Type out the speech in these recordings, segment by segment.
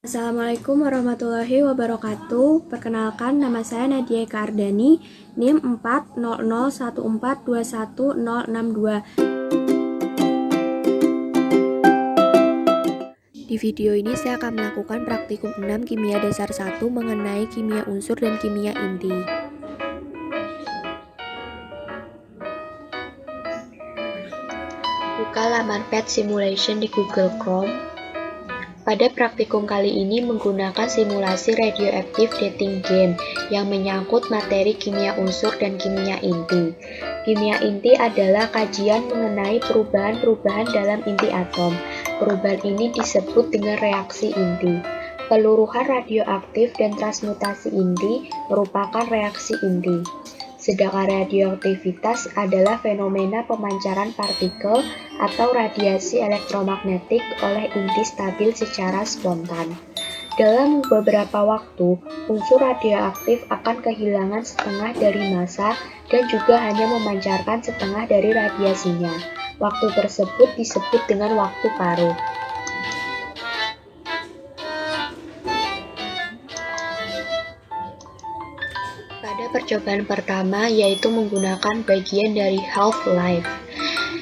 Assalamualaikum warahmatullahi wabarakatuh. Perkenalkan, nama saya Nadia Eka Ardani, NIM 40014211062. Di video ini saya akan melakukan praktikum 6 kimia dasar 1 mengenai kimia unsur dan kimia inti. Buka laman PET Simulation di Google Chrome. Pada praktikum kali ini menggunakan simulasi radioactive dating game yang menyangkut materi kimia unsur dan kimia inti. Kimia inti adalah kajian mengenai perubahan-perubahan dalam inti atom. Perubahan ini disebut dengan reaksi inti. Peluruhan radioaktif dan transmutasi inti merupakan reaksi inti. Sedangkan radioaktivitas adalah fenomena pemancaran partikel atau radiasi elektromagnetik oleh inti stabil secara spontan. Dalam beberapa waktu, unsur radioaktif akan kehilangan setengah dari massa dan juga hanya memancarkan setengah dari radiasinya. Waktu tersebut disebut dengan waktu paruh. Pada percobaan pertama, yaitu menggunakan bagian dari half-life.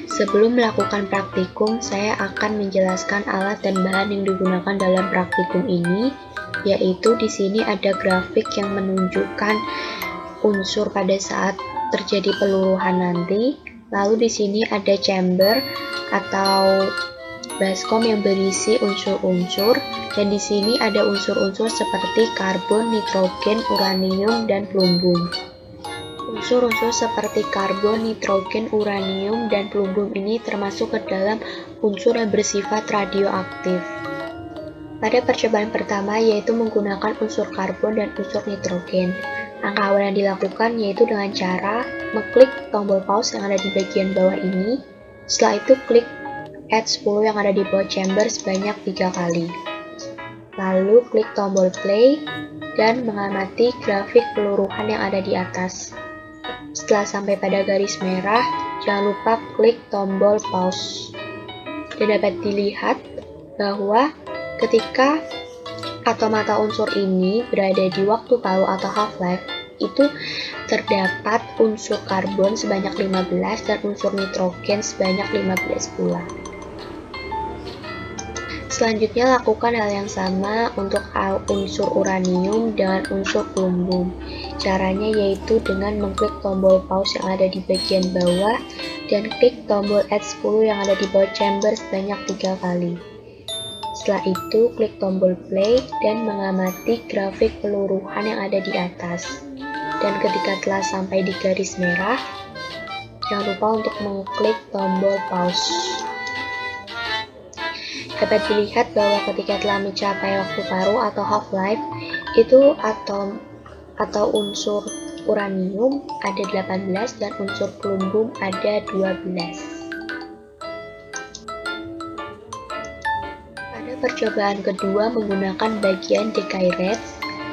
Sebelum melakukan praktikum, saya akan menjelaskan alat dan bahan yang digunakan dalam praktikum ini, yaitu di sini ada grafik yang menunjukkan unsur pada saat terjadi peluruhan nanti. Lalu di sini ada chamber atau baskom yang berisi unsur-unsur, dan di sini ada unsur-unsur seperti karbon, nitrogen, uranium, dan plumbum. Unsur-unsur seperti karbon, nitrogen, uranium, dan plumbum ini termasuk ke dalam unsur yang bersifat radioaktif. Pada percobaan pertama yaitu menggunakan unsur karbon dan unsur nitrogen. Langkah awal yang dilakukan yaitu dengan cara mengklik tombol pause yang ada di bagian bawah ini. Setelah itu klik add 10 yang ada di bawah chamber sebanyak 3 kali. Lalu klik tombol play dan mengamati grafik peluruhan yang ada di atas. Setelah sampai pada garis merah, jangan lupa klik tombol pause. Dan dapat dilihat bahwa ketika atom-atom unsur ini berada di waktu paruh atau half-life, itu terdapat unsur karbon sebanyak 15 dan unsur nitrogen sebanyak 15 pula. Selanjutnya lakukan hal yang sama untuk unsur uranium dan unsur plumbum. Caranya yaitu dengan mengklik tombol pause yang ada di bagian bawah dan klik tombol add 10 yang ada di bawah chamber sebanyak 3 kali. Setelah itu klik tombol play dan mengamati grafik peluruhan yang ada di atas. Dan ketika telah sampai di garis merah, jangan lupa untuk mengklik tombol pause. Dapat dilihat bahwa ketika telah mencapai waktu paruh atau half-life, itu atom atau unsur uranium ada 18 dan unsur plumbum ada 12. Pada percobaan kedua menggunakan bagian decay rate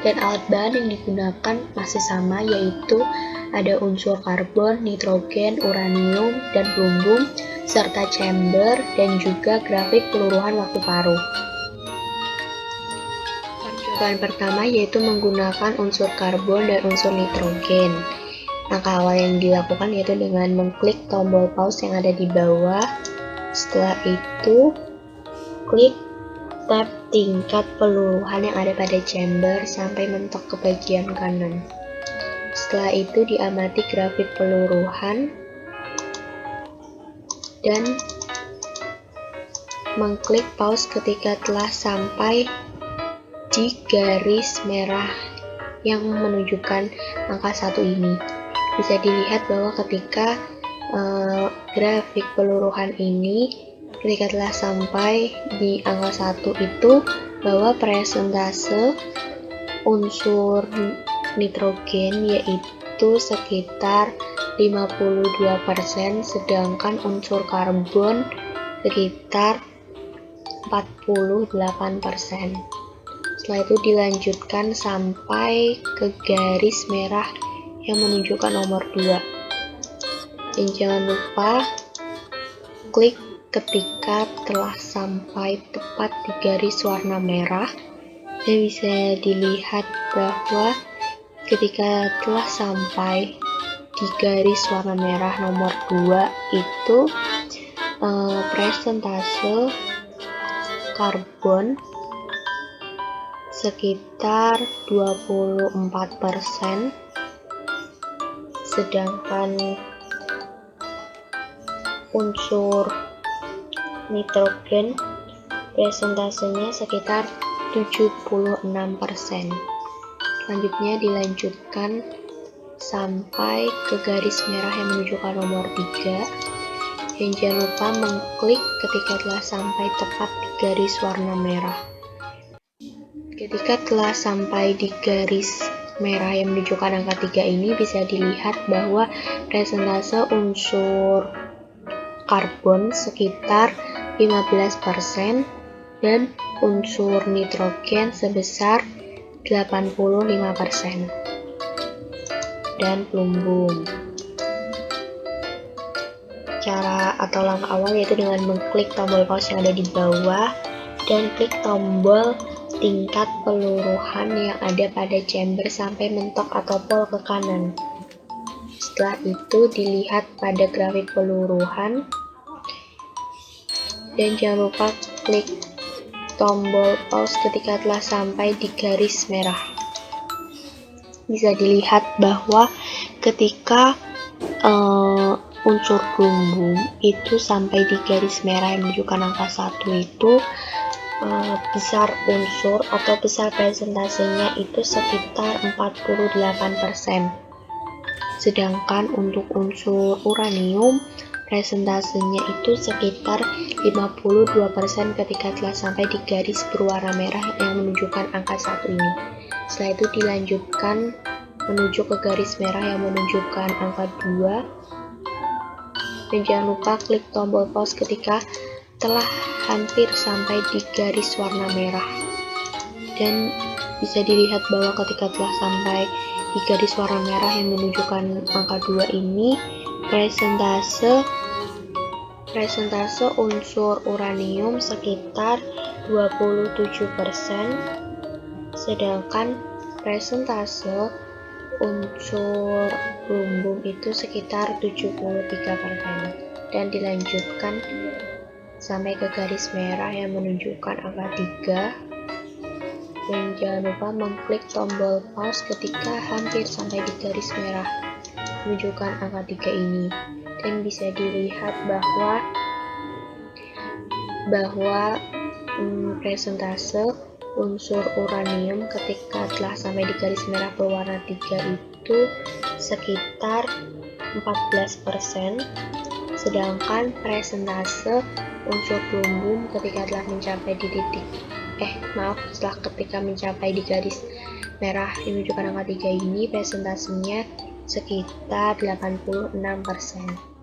dan alat bahan yang digunakan masih sama, yaitu ada unsur karbon, nitrogen, uranium, dan plumbum, serta chamber dan juga grafik peluruhan waktu paruh. Percobaan pertama yaitu menggunakan unsur karbon dan unsur nitrogen. Langkah awal yang dilakukan yaitu dengan mengklik tombol pause yang ada di bawah. Setelah itu, klik tab tingkat peluruhan yang ada pada chamber sampai mentok ke bagian kanan. Setelah itu diamati grafik peluruhan dan mengklik pause ketika telah sampai di garis merah yang menunjukkan angka 1 ini. Bisa dilihat bahwa ketika grafik peluruhan ini ketika telah sampai di angka 1 itu, bahwa persentase unsur nitrogen yaitu sekitar 52%, sedangkan unsur karbon sekitar 48%. Setelah itu dilanjutkan sampai ke garis merah yang menunjukkan nomor 2. Dan jangan lupa klik ketika telah sampai tepat di garis warna merah Dan bisa dilihat bahwa ketika telah sampai di garis warna merah nomor 2 itu presentase karbon sekitar 24%, sedangkan unsur nitrogen presentasenya sekitar 76%. Selanjutnya dilanjutkan sampai ke garis merah yang menunjukkan nomor 3. Dan jangan lupa mengklik ketika telah sampai tepat di garis warna merah. Ketika telah sampai di garis merah yang menunjukkan angka 3 ini, bisa dilihat bahwa presentase unsur karbon sekitar 15% dan unsur nitrogen sebesar 85%. Dan plumbum. Cara atau langkah awal yaitu dengan mengklik tombol pause yang ada di bawah dan klik tombol tingkat peluruhan yang ada pada chamber sampai mentok atau pol ke kanan. Setelah itu dilihat pada grafik peluruhan dan jangan lupa klik tombol pause ketika telah sampai di garis merah. Bisa dilihat bahwa ketika unsur plumbum itu sampai di garis merah yang menunjukkan angka 1 itu besar unsur atau besar presentasenya itu sekitar 48%. Sedangkan untuk unsur uranium presentasenya itu sekitar 52% ketika telah sampai di garis berwarna merah yang menunjukkan angka 1 ini. Setelah itu dilanjutkan menuju ke garis merah yang menunjukkan angka 2. Dan jangan lupa klik tombol pause ketika telah hampir sampai di garis warna merah. Dan bisa dilihat bahwa ketika telah sampai di garis warna merah yang menunjukkan angka 2 ini, presentase unsur uranium sekitar 27%, sedangkan presentase unsur plumbum itu sekitar 73%. Dan dilanjutkan sampai ke garis merah yang menunjukkan angka 3. Dan jangan lupa mengklik tombol pause ketika hampir sampai di garis merah menunjukkan angka 3 ini. Dan bisa dilihat bahwa presentase unsur uranium ketika telah sampai di garis merah berwarna 3 itu sekitar 14%, sedangkan presentase unsur plumbum ketika telah mencapai ketika mencapai di garis merah yang menunjukkan angka 3 ini presentasenya sekitar 86%.